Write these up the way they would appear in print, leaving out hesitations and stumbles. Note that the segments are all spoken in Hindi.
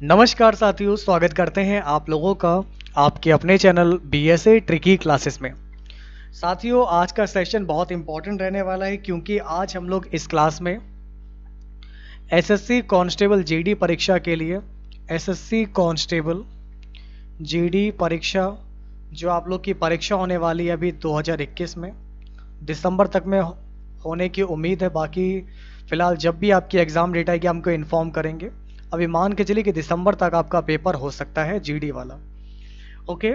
नमस्कार साथियों, स्वागत करते हैं आप लोगों का आपके अपने चैनल बीएसए ट्रिकी क्लासेस में। साथियों, आज का सेशन बहुत इंपॉर्टेंट रहने वाला है क्योंकि आज हम लोग इस क्लास में एसएससी कांस्टेबल जीडी परीक्षा के लिए एसएससी कांस्टेबल जीडी परीक्षा जो आप लोग की परीक्षा होने वाली है अभी 2021 में दिसंबर तक में होने की उम्मीद है। बाकी फिलहाल जब भी आपकी एग्ज़ाम डेट आएगी हमको इन्फॉर्म करेंगे। अभी मान के चलिए कि दिसंबर तक आपका पेपर हो सकता है जीडी वाला। ओके,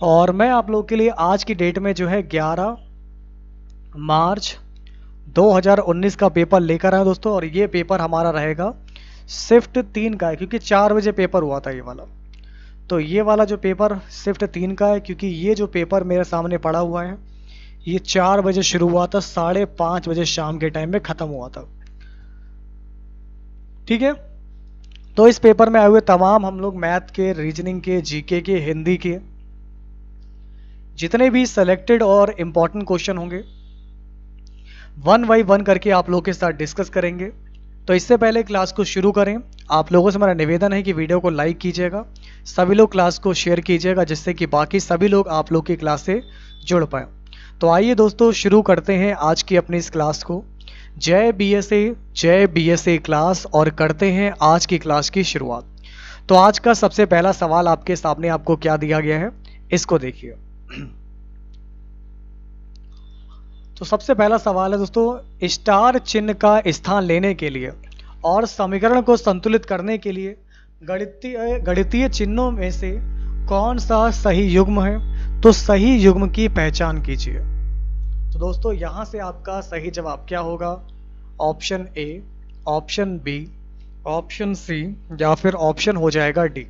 और मैं आप लोगों के लिए आज की डेट में जो है 11 मार्च 2019 का पेपर लेकर आया दोस्तों। और ये पेपर हमारा रहेगा शिफ्ट 3 का है क्योंकि 4 बजे पेपर हुआ था ये वाला। तो ये वाला जो पेपर शिफ्ट 3 का है क्योंकि ये जो पेपर मेरे सामने पड़ा हुआ है ये 4 बजे शुरू हुआ था, 5:30 बजे शाम के टाइम में ख़त्म हुआ था। ठीक है, तो इस पेपर में आए हुए तमाम हम लोग मैथ के, रीजनिंग के, जीके के, हिंदी के जितने भी सेलेक्टेड और इम्पॉर्टेंट क्वेश्चन होंगे 1 बाय 1 करके आप लोगों के साथ डिस्कस करेंगे। तो इससे पहले क्लास को शुरू करें, आप लोगों से मेरा निवेदन है कि वीडियो को लाइक कीजिएगा, सभी लोग क्लास को शेयर कीजिएगा जिससे कि बाकी सभी लोग आप लोग की क्लास से जुड़ पाए। तो आइए दोस्तों शुरू करते हैं आज की अपनी इस क्लास को। जय बीएसए क्लास, और करते हैं आज की क्लास की शुरुआत। तो आज का सबसे पहला सवाल आपके सामने आपको क्या दिया गया है, इसको देखिए। तो सबसे पहला सवाल है दोस्तों, स्टार चिन्ह का स्थान लेने के लिए और समीकरण को संतुलित करने के लिए गणितीय चिन्हों में से कौन सा सही युग्म है? तो सही युग्म की पहचान कीजिए। तो दोस्तों यहां से आपका सही जवाब क्या होगा? Option A, option B, option C या फिर ऑप्शन हो जाएगा डी।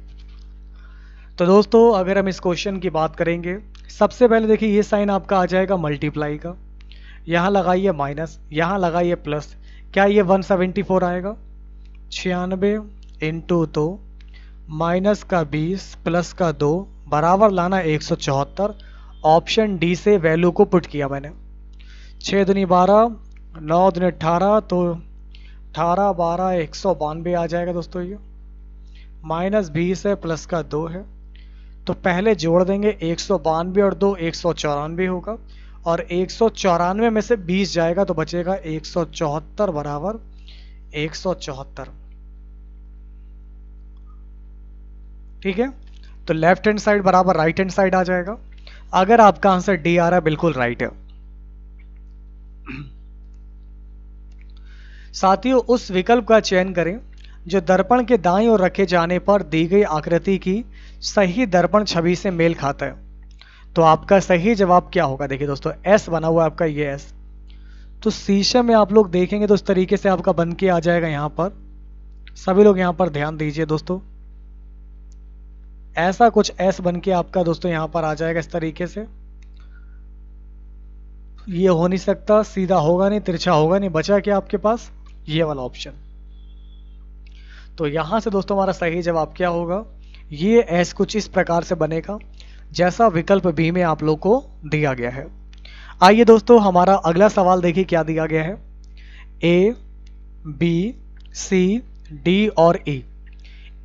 तो दोस्तों अगर हम इस क्वेश्चन की बात करेंगे, सबसे पहले देखिए ये साइन आपका आ जाएगा मल्टीप्लाई का, यहाँ लगाइए माइनस, यहाँ लगाइए प्लस। क्या ये 174 आएगा? 96 इंटू 2 माइनस का 20 प्लस का 2 बराबर लाना 174। ऑप्शन डी से वैल्यू को पुट किया मैंने। 6 दूनी 12, 9 दूनी 18, तो 18 12 192 आ जाएगा दोस्तों। ये माइनस 20 है, प्लस का 2 है, तो पहले जोड़ देंगे 192 और 2 194 होगा, और 194 में से 20 जाएगा तो बचेगा 174 बराबर 174। ठीक है, तो लेफ्ट हैंड साइड बराबर राइट हैंड साइड आ जाएगा। अगर आपका आंसर डी आ रहा है बिल्कुल राइट है। साथियों उस विकल्प का चयन करें जो दर्पण के दाईं ओर रखे जाने पर दी गई आकृति की सही दर्पण छवि से मेल खाता है। तो आपका सही जवाब क्या होगा? देखिए दोस्तों एस बना हुआ है आपका, ये एस। तो शीशे में आप लोग देखेंगे तो इस तरीके से आपका बन के आ जाएगा। यहां पर सभी लोग यहां पर ध्यान दीजिए दोस्तों, ऐसा कुछ एस बन के आपका दोस्तों यहां पर आ जाएगा इस तरीके से। ये हो नहीं सकता, सीधा होगा नहीं, तिरछा होगा नहीं, बचा क्या आपके पास? ये वाला ऑप्शन। तो यहां से दोस्तों हमारा सही जवाब क्या होगा? ये एस कुछ इस प्रकार से बनेगा जैसा विकल्प बी में आप लोग को दिया गया है। आइए दोस्तों हमारा अगला सवाल देखिए क्या दिया गया है। ए, बी, सी, डी और ई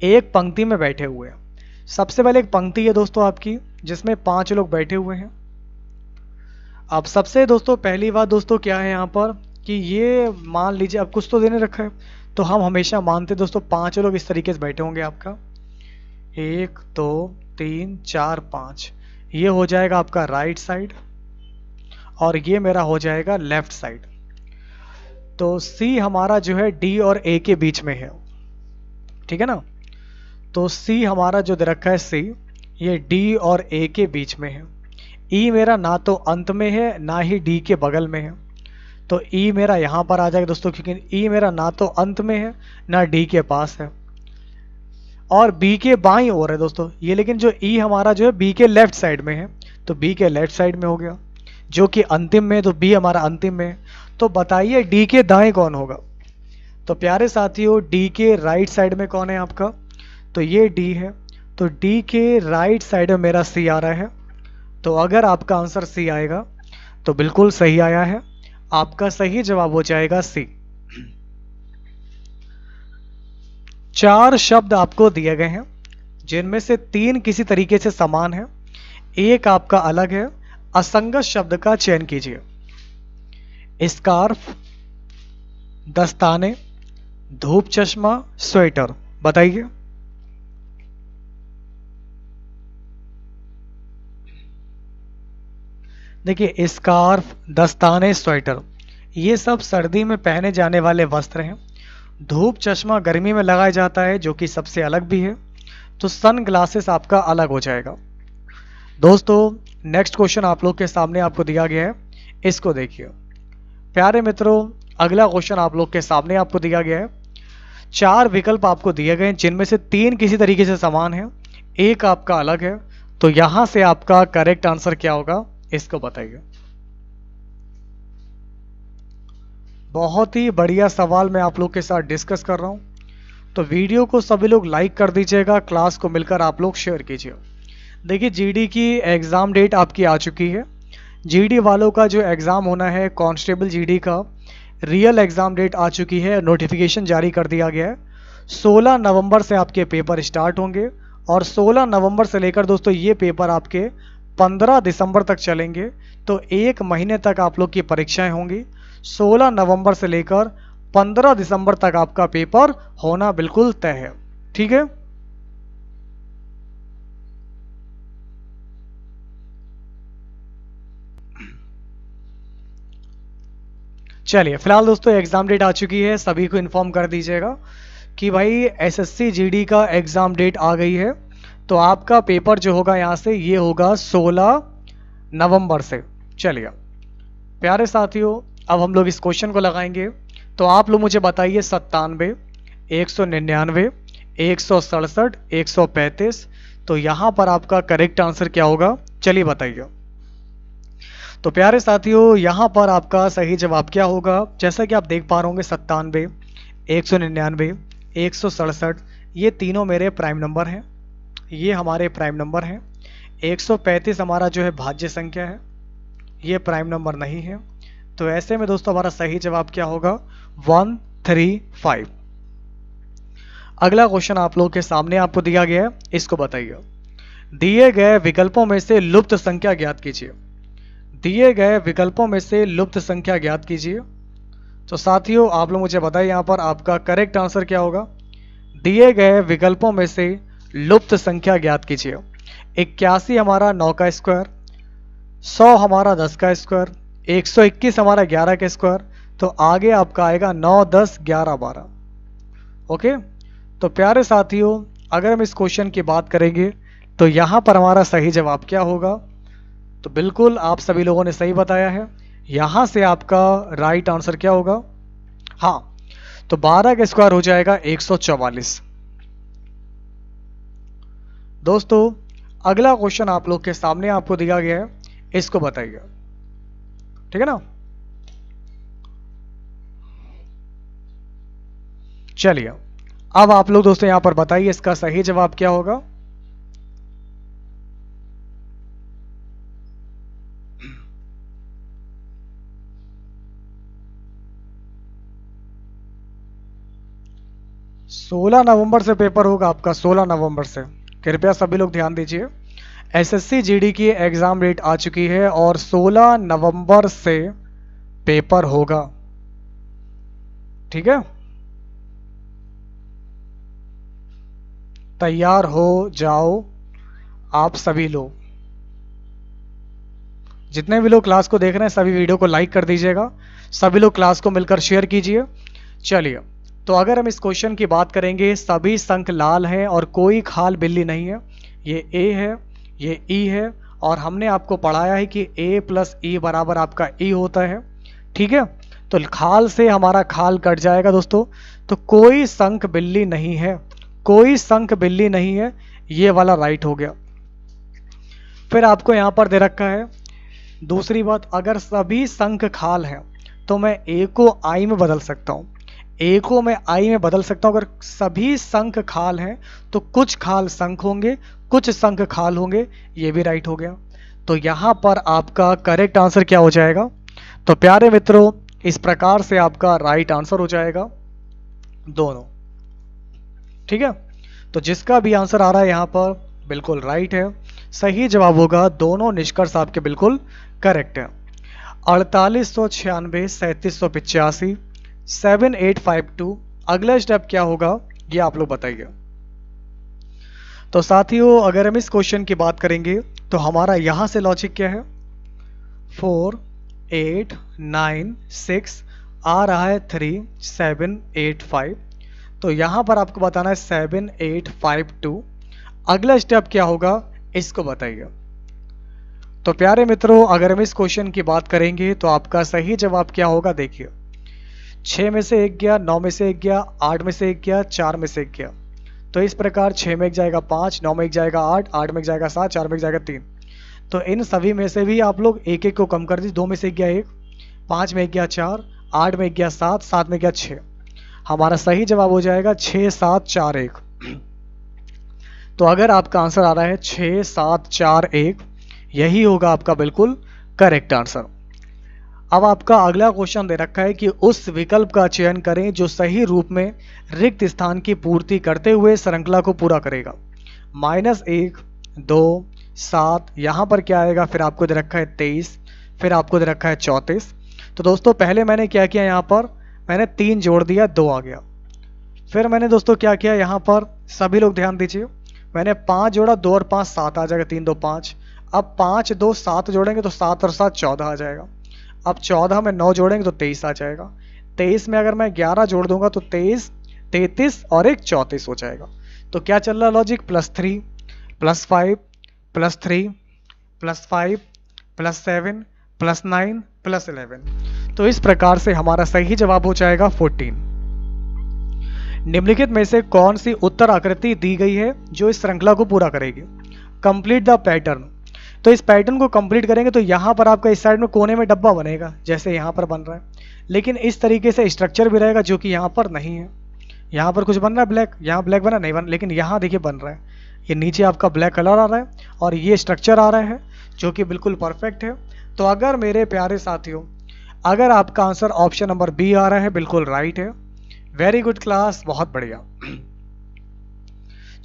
एक पंक्ति में बैठे हुए हैं। सबसे पहले एक पंक्ति है दोस्तों आपकी जिसमें 5 लोग बैठे हुए हैं। अब सबसे दोस्तों पहली बात दोस्तों क्या है यहाँ पर कि ये मान लीजिए अब कुछ तो देने रखा है, तो हम हमेशा मानते दोस्तों 5 लोग इस तरीके से बैठे होंगे आपका 1 2 3 4 5। ये हो जाएगा आपका राइट साइड और ये मेरा हो जाएगा लेफ्ट साइड। तो सी हमारा जो है डी और ए के बीच में है। ठीक है ना, तो सी हमारा जो दे रखा है सी, ये डी और ए के बीच में है। ई मेरा ना तो अंत में है ना ही डी के बगल में है, तो ई मेरा यहां पर आ जाएगा दोस्तों क्योंकि ई मेरा ना तो अंत में है ना डी के पास है, और बी के बाईं ओर है दोस्तों ये। लेकिन जो ई हमारा जो है बी के लेफ्ट साइड में है, तो बी के लेफ्ट साइड में हो गया, जो कि अंतिम में, तो बी हमारा अंतिम में है। तो बताइए डी के दाएं कौन होगा? तो प्यारे साथियों डी के राइट साइड में कौन है आपका? तो ये डी है, तो डी के राइट साइड में मेरा सी आ रहा है। तो अगर आपका आंसर सी आएगा तो बिल्कुल सही आया है, आपका सही जवाब हो जाएगा सी। 4 शब्द आपको दिए गए हैं जिनमें से 3 किसी तरीके से समान है, एक आपका अलग है। असंगत शब्द का चयन कीजिए। स्कार्फ, दस्ताने, धूप चश्मा, स्वेटर। बताइए। देखिए, स्कार्फ, दस्ताने, स्वेटर ये सब सर्दी में पहने जाने वाले वस्त्र हैं। धूप चश्मा गर्मी में लगाया जाता है, जो कि सबसे अलग भी है। तो सन ग्लासेस आपका अलग हो जाएगा। दोस्तों, नेक्स्ट क्वेश्चन आप लोग के सामने आपको दिया गया है, इसको देखिए। प्यारे मित्रों, अगला क्वेश्चन आप लोग के सामने आपको दिया गया है। 4 विकल्प आपको दिए गए हैं जिनमें से 3 किसी तरीके से समान है, एक आपका अलग है। तो यहां से आपका करेक्ट आंसर क्या होगा, इसको बताइए। बहुत ही बढ़िया सवाल मैं आप लोग के साथ डिस्कस कर रहा हूं, तो वीडियो को सभी लोग लाइक कर दीजिएगा, क्लास को मिलकर आप लोग शेयर कीजिए। देखिए, जीडी की एग्ज़ाम डेट आपकी आ चुकी है। जीडी वालों का जो एग्ज़ाम होना है कांस्टेबल जीडी का, रियल एग्ज़ाम डेट आ चुकी है, नोटिफिकेशन जारी कर दिया गया है। 16 नवंबर से आपके पेपर स्टार्ट होंगे और 16 नवंबर से लेकर दोस्तों ये पेपर आपके 15 दिसंबर तक चलेंगे। तो 1 महीने तक आप लोग की परीक्षाएं होंगी। 16 नवंबर से लेकर 15 दिसंबर तक आपका पेपर होना बिल्कुल तय है। ठीक है। चलिए, फिलहाल दोस्तों एग्जाम डेट आ चुकी है, सभी को इन्फॉर्म कर दीजिएगा कि भाई एसएससी जीडी का एग्जाम डेट आ गई है। तो आपका पेपर जो होगा यहाँ से ये होगा 16 नवंबर से। चलिए प्यारे साथियों, अब हम लोग इस क्वेश्चन को लगाएंगे। तो आप लोग मुझे बताइए 97, 199, 167, 135। तो यहाँ पर आपका करेक्ट आंसर क्या होगा, चलिए बताइए। तो प्यारे साथियों, यहाँ पर आपका सही जवाब क्या होगा, जैसा कि आप देख पा रहे होंगे 97, 199, 167 ये तीनों मेरे प्राइम नंबर हैं, ये हमारे प्राइम नंबर हैं। 135 हमारा जो है भाज्य संख्या है, ये प्राइम नंबर नहीं है। तो ऐसे में दोस्तों हमारा सही जवाब क्या होगा, 135। अगला क्वेश्चन आप लोगों के सामने आपको दिया गया है, इसको बताइए। दिए गए विकल्पों में से लुप्त संख्या ज्ञात कीजिए। दिए गए विकल्पों में से लुप्त संख्या ज्ञात कीजिए। तो साथियों आप लोग मुझे बताइए यहाँ पर आपका करेक्ट आंसर क्या होगा। दिए गए विकल्पों में से लुप्त संख्या ज्ञात कीजिए। 81 हमारा 9 का स्क्वायर, 100 हमारा 10 का स्क्वायर, 121 हमारा 11 का स्क्वायर। तो आगे आपका आएगा 9, 10, 11, 12। ओके। तो प्यारे साथियों, अगर हम इस क्वेश्चन की बात करेंगे तो यहाँ पर हमारा सही जवाब क्या होगा, तो बिल्कुल आप सभी लोगों ने सही बताया है। यहाँ से आपका राइट आंसर क्या होगा, हाँ, तो 12 का स्क्वायर हो जाएगा 144। दोस्तों अगला क्वेश्चन आप लोग के सामने आपको दिया गया है, इसको बताइए। ठीक है ना। चलिए अब आप लोग दोस्तों यहां पर बताइए इसका सही जवाब क्या होगा। सोलह नवंबर से पेपर होगा आपका, 16 नवंबर से। कृपया सभी लोग ध्यान दीजिए, एसएससी जीडी की एग्जाम डेट आ चुकी है और 16 नवंबर से पेपर होगा। ठीक है, तैयार हो जाओ आप सभी लोग। जितने भी लोग क्लास को देख रहे हैं सभी वीडियो को लाइक कर दीजिएगा, सभी लोग क्लास को मिलकर शेयर कीजिए। चलिए, तो अगर हम इस क्वेश्चन की बात करेंगे, सभी संख लाल हैं और कोई खाल बिल्ली नहीं है। ये ए है, ये ई है, और हमने आपको पढ़ाया है कि ए प्लस ई बराबर आपका ई होता है। ठीक है, तो खाल से हमारा खाल कट जाएगा दोस्तों। तो कोई संख बिल्ली नहीं है, कोई संख बिल्ली नहीं है, ये वाला राइट हो गया। फिर आपको यहां पर दे रखा है दूसरी बात, अगर सभी संख खाल हैं तो मैं ए को आई में बदल सकता हूं, ए को मैं आई में बदल सकता हूं। अगर सभी संख खाल हैं तो कुछ खाल संख होंगे, कुछ संख खाल होंगे, ये भी राइट हो गया। तो यहां पर आपका करेक्ट आंसर क्या हो जाएगा, तो प्यारे मित्रों इस प्रकार से आपका राइट आंसर हो जाएगा दोनों। ठीक है, तो जिसका भी आंसर आ रहा है यहाँ पर बिल्कुल राइट है, सही जवाब होगा। दोनों निष्कर्ष आपके बिल्कुल करेक्ट है। 4896, 3785, 7852। अगला स्टेप क्या होगा ये आप लोग बताइए। तो साथियों अगर हम इस क्वेश्चन की बात करेंगे तो हमारा यहां से लॉजिक क्या है, 4 8 9 6 आ रहा है 3 7 8 5, तो यहां पर आपको बताना है 7 8 5 2। अगला स्टेप क्या होगा इसको बताइए। तो प्यारे मित्रों अगर हम इस क्वेश्चन की बात करेंगे तो आपका सही जवाब क्या होगा, देखिए 6 में से 1 गया, 9 में से 1 गया, 8 में से 1 गया, 4 में से 1 गया। तो इस प्रकार 6 में 1 जाएगा 5, 9 में 1 जाएगा 8, 8 में 1 जाएगा 7, 4 में 1 जाएगा 3। तो इन सभी में से भी आप लोग एक एक को कम कर दीजिए। 2 में से 1 गया 1, 5 में 1 गया 4, 8 में 1 गया 7, 7 में गया 6। हमारा सही जवाब हो जाएगा 6 7 4 1। तो अगर आपका आंसर आ रहा है 6 7 4 1, यही होगा आपका बिल्कुल करेक्ट आंसर। अब आपका अगला क्वेश्चन दे रखा है कि उस विकल्प का चयन करें जो सही रूप में रिक्त स्थान की पूर्ति करते हुए श्रृंखला को पूरा करेगा। -1 2 7, यहाँ पर क्या आएगा, फिर आपको दे रखा है 23, फिर आपको दे रखा है 34। तो दोस्तों पहले मैंने क्या किया, यहाँ पर मैंने 3 जोड़ दिया, 2 आ गया। फिर मैंने दोस्तों क्या किया, यहाँ पर सभी लोग ध्यान दीजिए, मैंने 5 जोड़ा, 2 और 5 7 आ जाएगा, 3 2 5। अब 5 2 7 जोड़ेंगे तो 7 और 7 14 आ जाएगा। अब 14 में 9 जोड़ेंगे तो 23 आ जाएगा। 23 में अगर मैं 11 जोड़ दूंगा तो 23 33 और एक 34 हो जाएगा। तो क्या चल रहा लॉजिक, +3 +5 +3 +5 +7 +9 +11। तो इस प्रकार से हमारा सही जवाब हो जाएगा 14। निम्नलिखित में से कौन सी उत्तर आकृति दी गई है जो इस श्रृंखला को पूरा करेगी। Complete the pattern. तो इस पैटर्न को कंप्लीट करेंगे तो यहाँ पर आपका इस साइड में कोने में डब्बा बनेगा जैसे यहाँ पर बन रहा है, लेकिन इस तरीके से स्ट्रक्चर भी रहेगा जो कि यहाँ पर नहीं है। यहाँ पर कुछ बन रहा है ब्लैक, यहाँ ब्लैक बना नहीं बन, लेकिन यहाँ देखिए बन रहा है, ये नीचे आपका ब्लैक कलर आ रहा है और ये स्ट्रक्चर आ रहा है जो कि बिल्कुल परफेक्ट है। तो अगर मेरे प्यारे साथियों अगर आपका आंसर ऑप्शन नंबर बी आ रहा है, बिल्कुल राइट है। वेरी गुड क्लास, बहुत बढ़िया।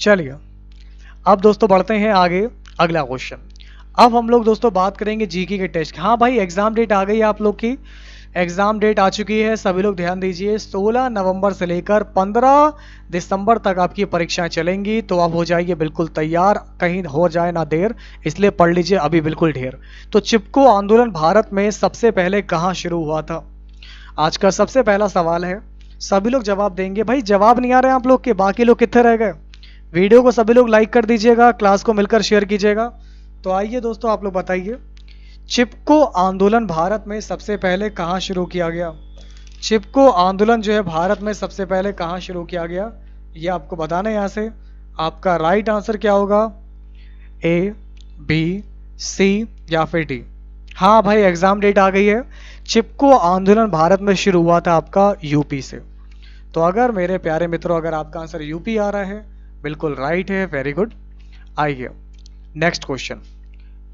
चलिए अब दोस्तों बढ़ते हैं आगे, अगला क्वेश्चन। अब हम लोग दोस्तों बात करेंगे जीके के टेस्ट। हाँ भाई एग्जाम डेट आ गई, आप लोग की एग्जाम डेट आ चुकी है, सभी लोग ध्यान दीजिए। 16 नवंबर से लेकर 15 दिसंबर तक आपकी परीक्षाएं चलेंगी, तो आप हो जाइए बिल्कुल तैयार, कहीं हो जाए ना देर, इसलिए पढ़ लीजिए अभी बिल्कुल ढेर। तो चिपको आंदोलन भारत में सबसे पहले कहाँ शुरू हुआ था, आज का सबसे पहला सवाल है। सभी लोग जवाब देंगे। भाई जवाब नहीं आ रहे हैं आप लोग के, बाकी लोग कितने रह गए। वीडियो को सभी लोग लाइक कर दीजिएगा, क्लास को मिलकर शेयर कीजिएगा। तो आइए दोस्तों आप लोग बताइए, चिपको आंदोलन भारत में सबसे पहले कहाँ शुरू किया गया। चिपको आंदोलन जो है भारत में सबसे पहले कहाँ शुरू किया गया, ये आपको बताना है। यहाँ से आपका राइट आंसर क्या होगा, ए बी सी या फिर डी। हाँ भाई एग्जाम डेट आ गई है। चिपको आंदोलन भारत में शुरू हुआ था आपका यूपी से। तो अगर मेरे प्यारे मित्रों अगर आपका आंसर यूपी आ रहा है, बिल्कुल राइट है, वेरी गुड। आइए नेक्स्ट क्वेश्चन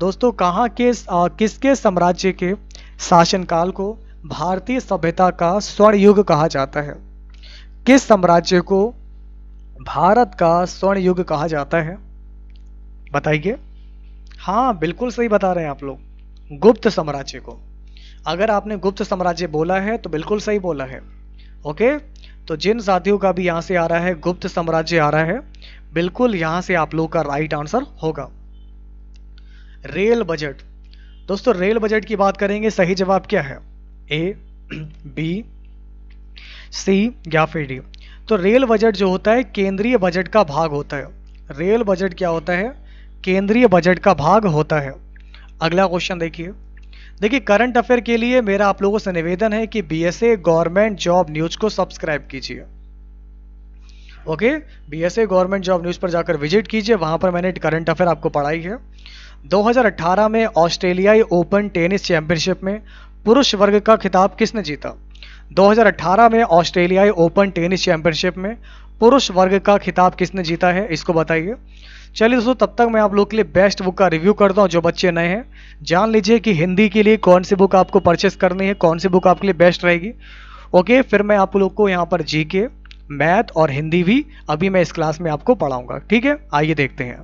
दोस्तों, कहाँ के किसके साम्राज्य के शासनकाल को भारतीय सभ्यता का स्वर्ण युग कहा जाता है। किस साम्राज्य को भारत का स्वर्ण युग कहा जाता है, बताइए। हाँ बिल्कुल सही बता रहे हैं आप लोग, गुप्त साम्राज्य को। अगर आपने गुप्त साम्राज्य बोला है तो बिल्कुल सही बोला है। ओके, तो जिन साथियों का भी यहाँ से आ रहा है गुप्त साम्राज्य आ रहा है, बिल्कुल यहाँ से आप लोग का राइट आंसर होगा। रेल बजट दोस्तों, रेल बजट की बात करेंगे, सही जवाब क्या है, ए बी सी या फिर डी। तो रेल बजट जो होता है केंद्रीय बजट का भाग होता है। रेल बजट क्या होता है, केंद्रीय बजट का भाग होता है। अगला क्वेश्चन देखिए करंट अफेयर के लिए मेरा आप लोगों से निवेदन है कि बीएसए गवर्नमेंट जॉब न्यूज को सब्सक्राइब कीजिए। Okay, BSA government job news पर जाकर विजिट कीजिए, वहां पर मैंने करंट अफेयर आपको पढ़ाई है। 2018 में ऑस्ट्रेलियाई ओपन टेनिस चैंपियनशिप में पुरुष वर्ग का खिताब किसने जीता। 2018 में ऑस्ट्रेलियाई ओपन टेनिस चैंपियनशिप में पुरुष वर्ग का खिताब किसने जीता है, इसको बताइए। चलिए दोस्तों, तब तक मैं आप लोग के लिए बेस्ट बुक का रिव्यू करता हूँ। जो बच्चे नए हैं जान लीजिए कि हिंदी के लिए कौन सी बुक आपको परचेस करनी है, कौन सी बुक आपके लिए बेस्ट रहेगी। ओके, फिर मैं आप लोग को यहाँ पर जीके, मैथ और हिंदी भी अभी मैं इस क्लास में आपको पढ़ाऊंगा। ठीक है, आइए देखते हैं।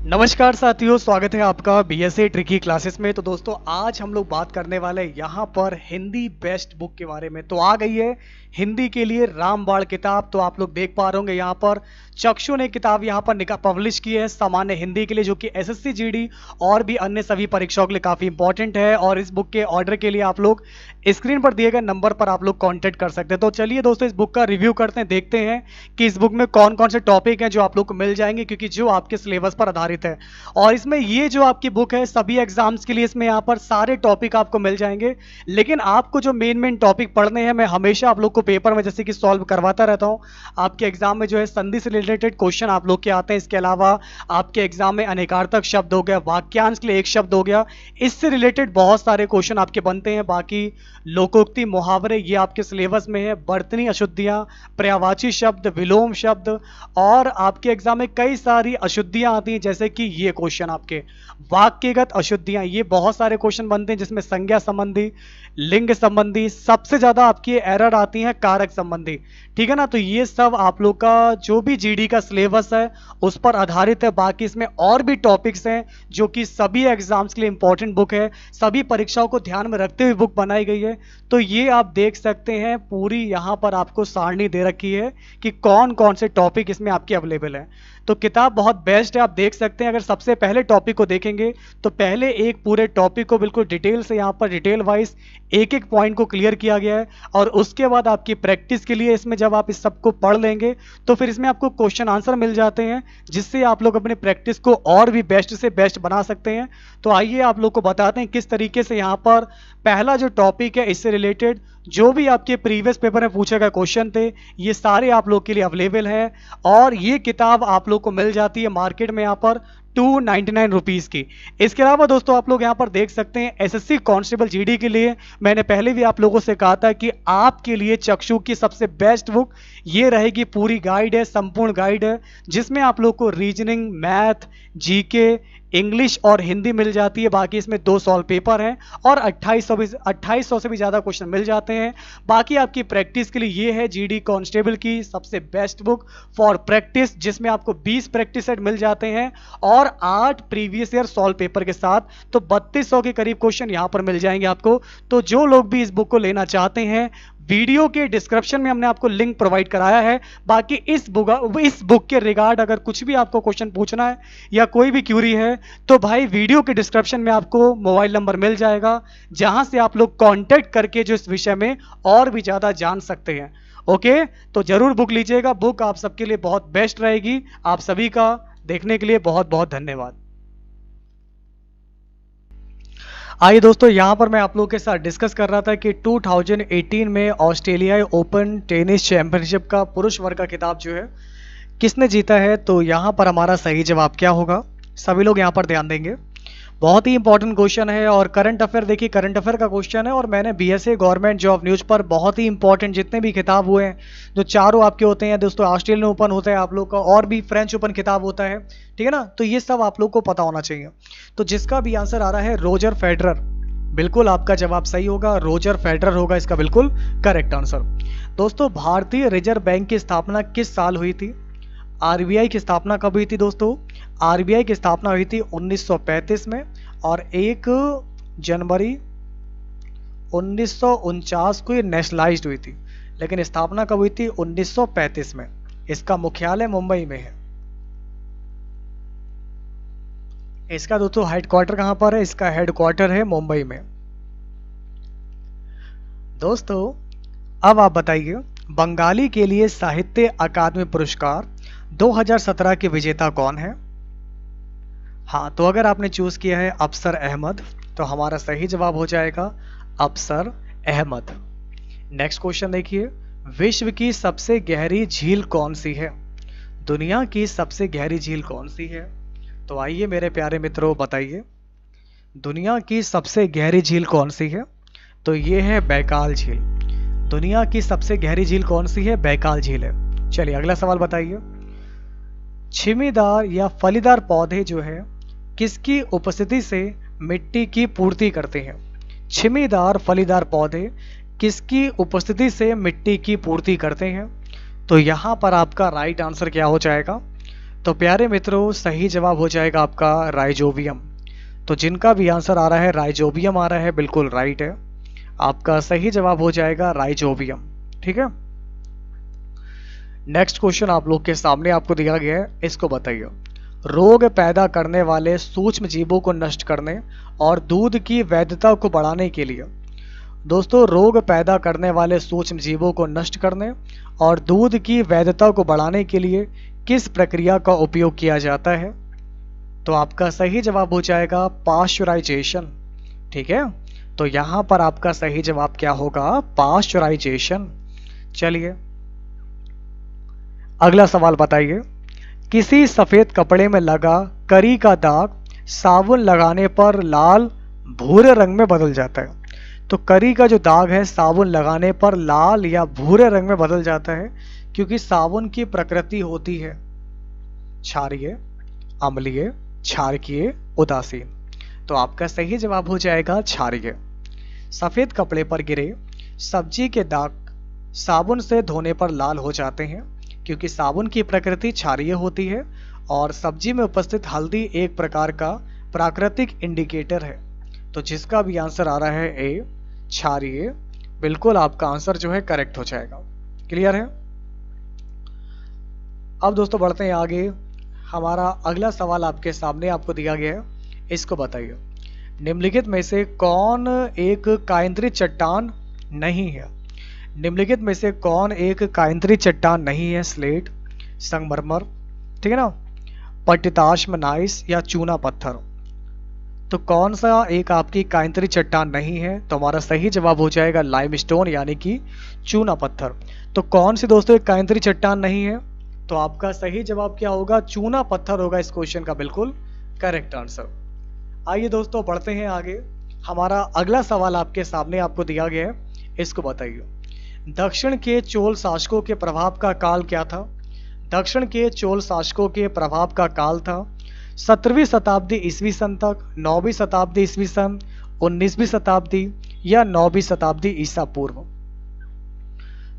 नमस्कार साथियों, स्वागत है आपका बीएसए ट्रिकी क्लासेस में। तो दोस्तों आज हम लोग बात करने वाले हैं यहाँ पर हिंदी बेस्ट बुक के बारे में। तो आ गई है हिंदी के लिए रामबाण किताब। तो आप लोग देख पा रहे होंगे यहाँ पर चक्षु ने किताब यहाँ पर पब्लिश की है सामान्य हिंदी के लिए, जो कि एसएससी जीडी और भी अन्य सभी परीक्षाओं के लिए काफी इंपॉर्टेंट है। और इस बुक के ऑर्डर के लिए आप लोग स्क्रीन पर दिए गए नंबर पर आप लोग कांटेक्ट कर सकते हैं। तो चलिए दोस्तों इस बुक का रिव्यू करते हैं, देखते हैं कि इस बुक में कौन कौन से टॉपिक हैं जो आप लोग को मिल जाएंगे, क्योंकि जो आपके सिलेबस पर आधारित है। और इसमें ये जो आपकी बुक है सभी एग्जाम्स के लिए इसमें यहाँ पर सारे टॉपिक आपको मिल जाएंगे। लेकिन आपको जो मेन टॉपिक पढ़ने हैं, मैं हमेशा आप लोग को पेपर में जैसे कि सॉल्व करवाता रहता हूँ। आपके एग्जाम में जो है संधि से रिलेटेड क्वेश्चन आप लोग के आते हैं। इसके अलावा आपके एग्जाम में अनेकार्थक शब्द हो गया, वाक्यांश के लिए एक शब्द हो गया, इससे रिलेटेड बहुत सारे क्वेश्चन आपके बनते हैं। बाकी लोकोक्ति, मुहावरे ये आपके सिलेबस में है। बर्तनी अशुद्धियां, पर्यायवाची शब्द, विलोम शब्द, और आपके एग्जाम में कई सारी अशुद्धियां आती हैं, जैसे कि ये क्वेश्चन आपके वाक्यगत अशुद्धियां, ये बहुत सारे क्वेश्चन बनते हैं जिसमें संज्ञा संबंधी, लिंग संबंधी, सबसे ज्यादा आपकी एरर आती है कारक संबंधी। ठीक है ना, तो ये सब आप लोग का जो भी जीडी का सिलेबस है उस पर आधारित है। बाकी इसमें और भी टॉपिक्स हैं जो कि सभी एग्जाम्स के लिए इंपॉर्टेंट बुक है, सभी परीक्षाओं को ध्यान में रखते हुए बुक बनाई गई है। तो ये आप देख सकते हैं, पूरी यहां पर आपको सारणी दे रखी है कि कौन कौन से टॉपिक इसमें आपके अवेलेबल है। तो किताब बहुत बेस्ट है, आप देख सकते हैं। अगर सबसे पहले टॉपिक को देखेंगे तो पहले एक पूरे टॉपिक को बिल्कुल डिटेल से यहाँ पर डिटेल वाइज एक एक पॉइंट को क्लियर किया गया है। और उसके बाद आपकी प्रैक्टिस के लिए इसमें जब आप इस सबको पढ़ लेंगे तो फिर इसमें आपको क्वेश्चन आंसर मिल जाते हैं, जिससे आप लोग अपने प्रैक्टिस को और भी बेस्ट से बेस्ट बना सकते हैं। तो आइए आप लोग को बताते हैं किस तरीके से यहाँ पर पहला जो टॉपिक है इससे रिलेटेड जो भी आपके प्रीवियस पेपर में पूछे गए क्वेश्चन थे ये सारे आप लोग के लिए अवेलेबल है। और ये किताब आप लोग को मिल जाती है मार्केट में यहाँ पर 299 रुपीज की। इसके अलावा दोस्तों आप लोग यहाँ पर देख सकते हैं एसएससी कांस्टेबल जीडी के लिए मैंने पहले भी आप लोगों से कहा था कि आपके लिए चक्षु की सबसे बेस्ट बुक ये रहेगी। पूरी गाइड है, संपूर्ण गाइड है, जिसमें आप लोग को रीजनिंग, मैथ, जीके, इंग्लिश और हिंदी मिल जाती है। बाकी इसमें 2 सॉल्व पेपर हैं और 2800 से भी ज़्यादा क्वेश्चन मिल जाते हैं। बाकी आपकी प्रैक्टिस के लिए ये है जीडी कांस्टेबल की सबसे बेस्ट बुक फॉर प्रैक्टिस, जिसमें आपको 20 प्रैक्टिस सेट मिल जाते हैं और 8 प्रीवियस ईयर सॉल्व पेपर के साथ। तो 3200 के करीब क्वेश्चन यहाँ पर मिल जाएंगे आपको। तो जो लोग भी इस बुक को लेना चाहते हैं, वीडियो के डिस्क्रिप्शन में हमने आपको लिंक प्रोवाइड कराया है। बाकी इस बुक के रिगार्ड अगर कुछ भी आपको क्वेश्चन पूछना है या कोई भी क्यूरी है तो भाई वीडियो के डिस्क्रिप्शन में आपको मोबाइल नंबर मिल जाएगा, जहां से आप लोग कांटेक्ट करके जो इस विषय में और भी ज्यादा जान सकते हैं। ओके, तो जरूर बुक लीजिएगा, बुक आप सबके लिए बहुत बेस्ट रहेगी। आप सभी का देखने के लिए बहुत बहुत धन्यवाद। आइए दोस्तों, यहाँ पर मैं आप लोगों के साथ डिस्कस कर रहा था कि 2018 में ऑस्ट्रेलिया ओपन टेनिस चैंपियनशिप का पुरुष वर्ग का खिताब जो है किसने जीता है। तो यहाँ पर हमारा सही जवाब क्या होगा, सभी लोग यहाँ पर ध्यान देंगे। बहुत ही इंपॉर्टेंट क्वेश्चन है और करंट अफेयर, देखिए करंट अफेयर का क्वेश्चन है। और मैंने बीएसए गवर्नमेंट जॉब न्यूज़ पर बहुत ही इंपॉर्टेंट जितने भी खिताब हुए हैं, जो चारों आपके होते हैं दोस्तों, ऑस्ट्रेलियन ओपन होता है आप लोग का और भी फ्रेंच ओपन खिताब होता है, ठीक है ना। तो ये सब आप लोग को पता होना चाहिए। तो जिसका भी आंसर आ रहा है रोजर फेडरर, बिल्कुल आपका जवाब सही होगा, रोजर फेडरर होगा इसका बिल्कुल करेक्ट आंसर। दोस्तों भारतीय रिजर्व बैंक की स्थापना किस साल हुई थी। आरबीआई की स्थापना कब हुई थी दोस्तों। आरबीआई की स्थापना हुई थी 1935 में और 1 जनवरी 1949 को ये नेशनलाइज्ड हुई थी, लेकिन स्थापना कब हुई थी 1935 में। इसका मुख्यालय मुंबई में है। इसका दोस्तों हेडक्वार्टर कहां पर है, इसका हेडक्वार्टर है मुंबई में। दोस्तों अब आप बताइए बंगाली के लिए साहित्य अकादमी पुरस्कार 2017 के विजेता कौन है। हाँ, तो अगर आपने चूज किया है अफसर अहमद तो हमारा सही जवाब हो जाएगा अफसर अहमद। नेक्स्ट क्वेश्चन देखिए, विश्व की सबसे गहरी झील कौन सी है। दुनिया की सबसे गहरी झील कौन सी है। तो आइए मेरे प्यारे मित्रों बताइए दुनिया की सबसे गहरी झील कौन सी है। तो ये है बैकाल झील। दुनिया की सबसे गहरी झील कौन सी है, बैकाल झील है। चलिए अगला सवाल बताइए, छिमीदार या फलीदार पौधे जो है किसकी उपस्थिति से मिट्टी की पूर्ति करते हैं। छिमीदार फलीदार पौधे किसकी उपस्थिति से मिट्टी की पूर्ति करते हैं? तो यहाँ पर आपका राइट आंसर क्या हो जाएगा? तो प्यारे मित्रों, सही जवाब हो जाएगा आपका राइजोबियम। तो जिनका भी आंसर आ रहा है राइजोबियम आ रहा है, बिल्कुल राइट है। आपका सही जवाब हो जाएगा राइजोबियम। ठीक है, नेक्स्ट क्वेश्चन आप लोग के सामने आपको दिया गया है, इसको बताइए। रोग पैदा करने वाले सूक्ष्म जीवों को नष्ट करने और दूध की वैधता को बढ़ाने के लिए, दोस्तों रोग पैदा करने वाले सूक्ष्म जीवों को नष्ट करने और दूध की वैधता को बढ़ाने के लिए किस प्रक्रिया का उपयोग किया जाता है? तो आपका सही जवाब हो जाएगा पाश्चराइजेशन। ठीक है, तो यहां पर आपका सही जवाब क्या होगा? पाश्चराइजेशन। चलिए अगला सवाल बताइए। किसी सफेद कपड़े में लगा करी का दाग साबुन लगाने पर लाल भूरे रंग में बदल जाता है। तो करी का जो दाग है साबुन लगाने पर लाल या भूरे रंग में बदल जाता है, क्योंकि साबुन की प्रकृति होती है क्षारीय, अम्लीय, क्षारकीय, उदासीन। तो आपका सही जवाब हो जाएगा क्षारीय। सफेद कपड़े पर गिरे सब्जी के दाग साबुन से धोने पर लाल हो जाते हैं, क्योंकि साबुन की प्रकृति क्षारीय होती है और सब्जी में उपस्थित हल्दी एक प्रकार का प्राकृतिक इंडिकेटर है। तो जिसका भी आंसर आ रहा है ए, क्षारीय, बिल्कुल आपका आंसर जो है करेक्ट हो जाएगा। क्लियर है? अब दोस्तों बढ़ते हैं आगे। हमारा अगला सवाल आपके सामने आपको दिया गया है, इसको बताइए। निम्नलिखित में से कौन एक कायंत्री चट्टान नहीं है? निम्नलिखित में से कौन एक कायंत्री चट्टान नहीं है? स्लेट, संगमरमर, ठीक है ना, पट्टिताश्म, नाइस या चूना पत्थर। तो कौन सा एक आपकी कायंत्री चट्टान नहीं है? तो हमारा सही जवाब हो जाएगा लाइमस्टोन, यानी कि चूना पत्थर। तो कौन सी दोस्तों एक कायंत्री चट्टान नहीं है? तो आपका सही जवाब क्या होगा? चूना पत्थर होगा इस क्वेश्चन का बिल्कुल करेक्ट आंसर। आइए दोस्तों बढ़ते हैं आगे। हमारा अगला सवाल आपके सामने आपको दिया गया है, इसको बताइए। दक्षिण के चोल शासकों के प्रभाव का काल क्या था? दक्षिण के चोल शासकों के प्रभाव का काल था 17वीं शताब्दी ईस्वी सन तक, 9वीं शताब्दी ईस्वी सन, 19वीं शताब्दी या 9वीं शताब्दी ईसा पूर्व।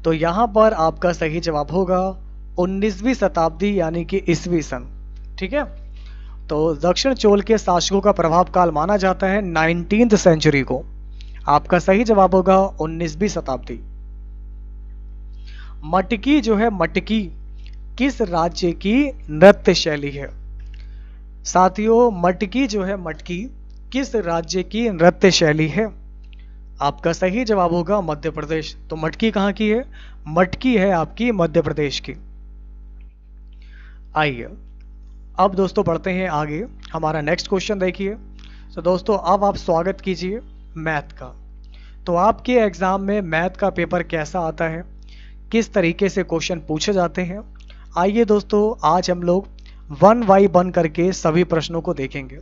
तो यहां पर आपका सही जवाब होगा 19वीं शताब्दी यानी कि ईस्वी सन। ठीक है, तो दक्षिण चोल के शासकों का प्रभाव काल माना जाता है 19th सेंचुरी को। आपका सही जवाब होगा 19वीं शताब्दी। मटकी जो है, मटकी किस राज्य की नृत्य शैली है? साथियों मटकी जो है, मटकी किस राज्य की नृत्य शैली है? आपका सही जवाब होगा मध्य प्रदेश। तो मटकी कहां की है? मटकी है आपकी मध्य प्रदेश की। आइए अब दोस्तों बढ़ते हैं आगे। हमारा नेक्स्ट क्वेश्चन देखिए। तो दोस्तों अब आप स्वागत कीजिए मैथ का। तो आपके एग्जाम में मैथ का पेपर कैसा आता है, किस तरीके से क्वेश्चन पूछे जाते हैं, आइए दोस्तों आज हम लोग 1 बाय 1 करके सभी प्रश्नों को देखेंगे।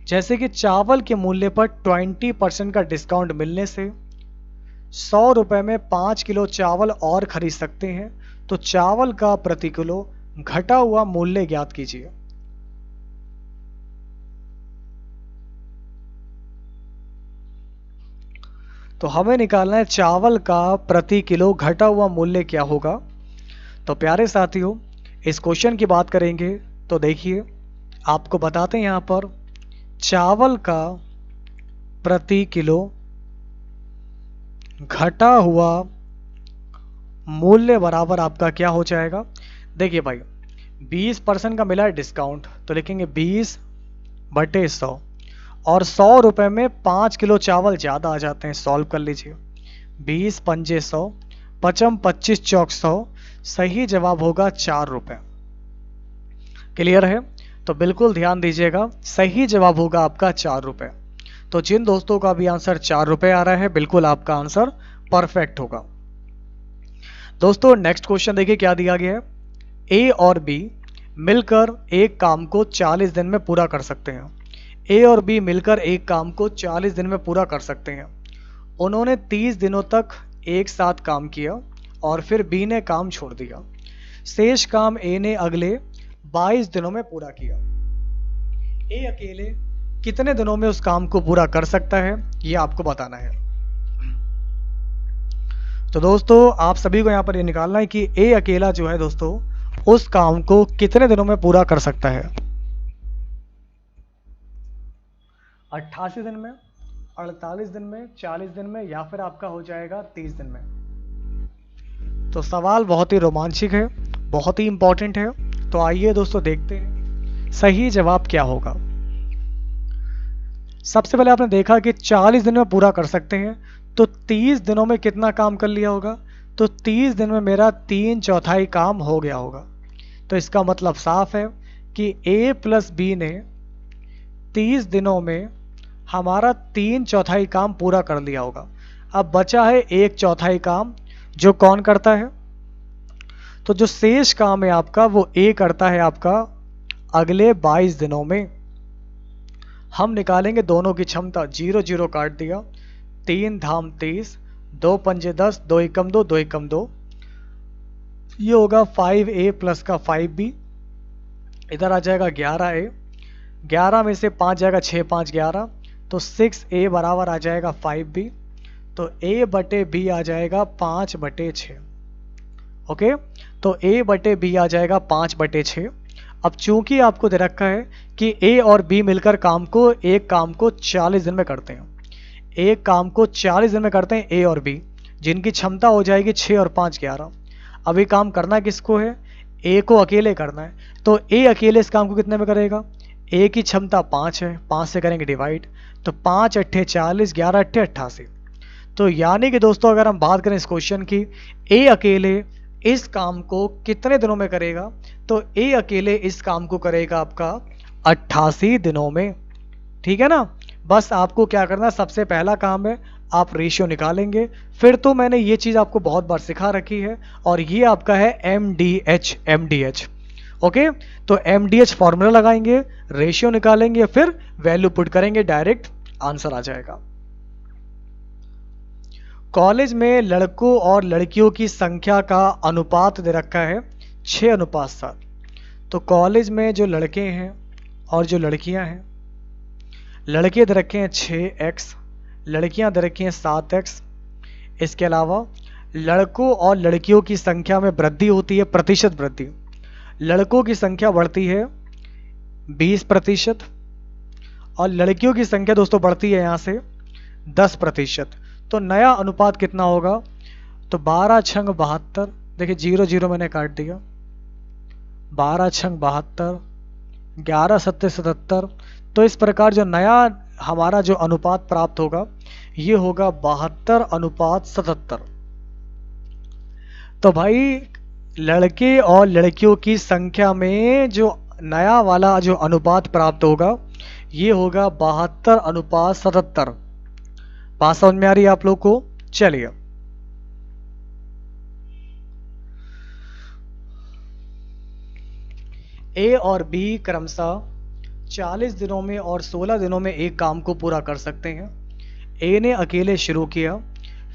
जैसे कि चावल के मूल्य पर 20% का डिस्काउंट मिलने से 100 रुपए में 5 किलो चावल और खरीद सकते हैं, तो चावल का प्रति किलो घटा हुआ मूल्य ज्ञात कीजिए। तो हमें निकालना है चावल का प्रति किलो घटा हुआ मूल्य क्या होगा। तो प्यारे साथियों इस क्वेश्चन की बात करेंगे तो देखिए आपको बताते हैं यहां पर चावल का प्रति किलो घटा हुआ मूल्य बराबर आपका क्या हो जाएगा। देखिए भाई 20% का मिला है डिस्काउंट, तो लिखेंगे 20/100 और 100 रुपए में 5 किलो चावल ज्यादा आ जाते हैं। सॉल्व कर लीजिए। 20 पंजे 100, 55 25 चौक 100, सही जवाब होगा 4 रुपए। क्लियर है? तो बिल्कुल ध्यान दीजिएगा, सही जवाब होगा आपका 4 रुपए। तो जिन दोस्तों का भी आंसर 4 रुपए आ रहा है बिल्कुल आपका आंसर परफेक्ट होगा। दोस्तों नेक्स्ट क्वेश्चन देखिए क्या दिया गया है। ए और बी मिलकर एक काम को 40 दिन में पूरा कर सकते हैं। ए और बी मिलकर एक काम को 40 दिन में पूरा कर सकते हैं। उन्होंने 30 दिनों तक एक साथ काम किया और फिर बी ने काम छोड़ दिया। शेष काम ए ने अगले 22 दिनों में पूरा किया। ए अकेले कितने दिनों में उस काम को पूरा कर सकता है, यह आपको बताना है। तो दोस्तों आप सभी को यहाँ पर ये निकालना है कि ए अकेला जो है दोस्तों उस काम को कितने दिनों में पूरा कर सकता है। 88 दिन में, 48 दिन में, 40 दिन में, या फिर आपका हो जाएगा 30 दिन में। तो सवाल बहुत ही रोमांचक है, बहुत ही इंपॉर्टेंट है। तो आइए दोस्तों देखते हैं सही जवाब क्या होगा। सबसे पहले आपने देखा कि 40 दिन में पूरा कर सकते हैं, तो 30 दिनों में कितना काम कर लिया होगा? तो 30 दिन में मेरा 3/4 काम हो गया होगा। तो इसका मतलब साफ है कि a प्लस बी ने 30 दिनों में हमारा 3/4 काम पूरा कर लिया होगा। अब बचा है 1/4 काम, जो कौन करता है? तो जो शेष काम है आपका वो ए करता है आपका अगले 22 दिनों में। हम निकालेंगे दोनों की क्षमता, 0 0 काट दिया, 3 धाम 30, 2 पंजे 10, 2 एकम 2, 2 एकम 2, ये होगा 5a प्लस का 5b, इधर आ जाएगा 11a, 11 में से 5 जाएगा, 6 5 11, तो 6a बराबर आ जाएगा 5b, तो a बटे b आ जाएगा 5/6। ओके, तो a बटे b आ जाएगा 5/6। अब चूंकि आपको दे रखा है कि a और b मिलकर एक काम को 40 दिन में करते हैं, एक काम को 40 दिन में करते हैं a और b, जिनकी क्षमता हो जाएगी 6 और 5 11। अब ये काम करना किसको है? a को अकेले करना है। तो a अकेले इस काम को कितने में करेगा? a की क्षमता 5 है, 5 से करेंगे डिवाइड, तो 5 अट्ठे 40, 11 अट्ठे 88। तो यानी कि दोस्तों अगर हम बात करें इस क्वेश्चन की, a अकेले इस काम को कितने दिनों में करेगा? तो a अकेले इस काम को करेगा आपका 88 दिनों में। ठीक है ना? बस आपको क्या करना है, सबसे पहला काम है आप रेशियो निकालेंगे। फिर तो मैंने ये चीज आपको बहुत बार सिखा रखी है, और ये आपका है MDH। ओके, तो MDH फॉर्मूला लगाएंगे, रेशियो निकालेंगे, फिर वैल्यू पुट करेंगे, डायरेक्ट आंसर आ जाएगा। कॉलेज में लड़कों और लड़कियों की संख्या का अनुपात दे रखा है 6:7। तो कॉलेज में जो लड़के हैं और जो लड़कियां हैं, लड़के दे रखे हैं 6x, लड़कियां दे रखी हैं 7x। इसके अलावा लड़कों और लड़कियों की संख्या में वृद्धि होती है, प्रतिशत वृद्धि। लड़कों की संख्या बढ़ती है 20% और लड़कियों की संख्या दोस्तों बढ़ती है यहां से 10%। तो नया अनुपात कितना होगा? तो 12 छंग 72, देखिए 0 0 मैंने काट दिया, 12 छंग 72, 11 सत्ते 77। तो इस प्रकार जो नया हमारा जो अनुपात प्राप्त होगा ये होगा 72:77। तो भाई लड़के और लड़कियों की संख्या में जो नया वाला जो अनुपात प्राप्त होगा ये होगा 72:77। बात समझ में आ रही है आप लोग को? चलिए ए और बी क्रमशः 40 दिनों में और 16 दिनों में एक काम को पूरा कर सकते हैं। ए ने अकेले शुरू किया,